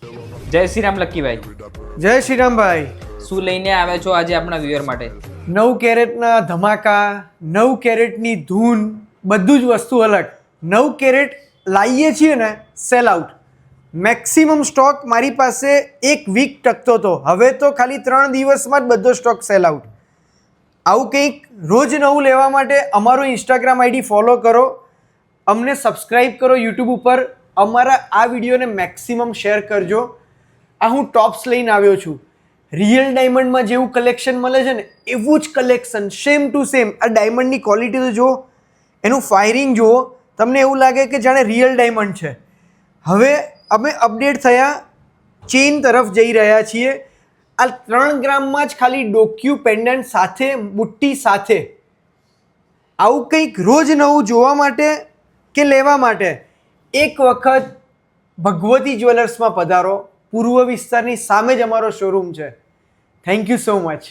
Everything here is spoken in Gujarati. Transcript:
જય શ્રી રામ લક્કીભાઈ. જય શ્રી રામ ભાઈ. શું લઈને આવ્યા છો આજે આપણા વ્યુઅર માટે? 9 કેરેટના ધમાકા, 9 કેરેટની ધૂન, બધું જ વસ્તુ અલગ. 9 કેરેટ લાવીએ છીએ ને, સેલ આઉટ. મેક્સિમમ સ્ટોક મારી પાસે 1 વીક ટકતો હતો, હવે તો ખાલી 3 દિવસમાં જ બધો સ્ટોક સેલ આઉટ. આવું કંઈક રોજ નવું લેવા માટે અમારું ઇન્સ્ટાગ્રામ આઈડી ફોલો કરો, અમને સબસ્ક્રાઈબ કરો યુટ્યુબ ઉપર, અમારા આ વિડીયોને મેક્સિમમ શેર કરજો. આ હું ટોપ્સ લઈને આવ્યો છું. રિયલ ડાયમંડમાં જેવું કલેક્શન મળે છે ને એવું જ કલેક્શન, સેમ ટુ સેમ. આ ડાયમંડની ક્વોલિટી તો જુઓ, એનું ફાયરિંગ જુઓ, તમને એવું લાગે કે જાણે રિયલ ડાયમંડ છે. હવે અમે અપડેટ થયા, ચેઇન તરફ જઈ રહ્યા છીએ. આ 3 ગ્રામમાં જ ખાલી ડોક્યુ પેન્ડન્ટ સાથે, બુટ્ટી સાથે. આવું કંઈક રોજ નવું જોવા માટે કે લેવા માટે એક વખત ભગવતી જ્વેલર્સમાં પધારો. પૂર્વ વિસ્તારની સામે જ અમારો શોરૂમ છે. Thank you so much.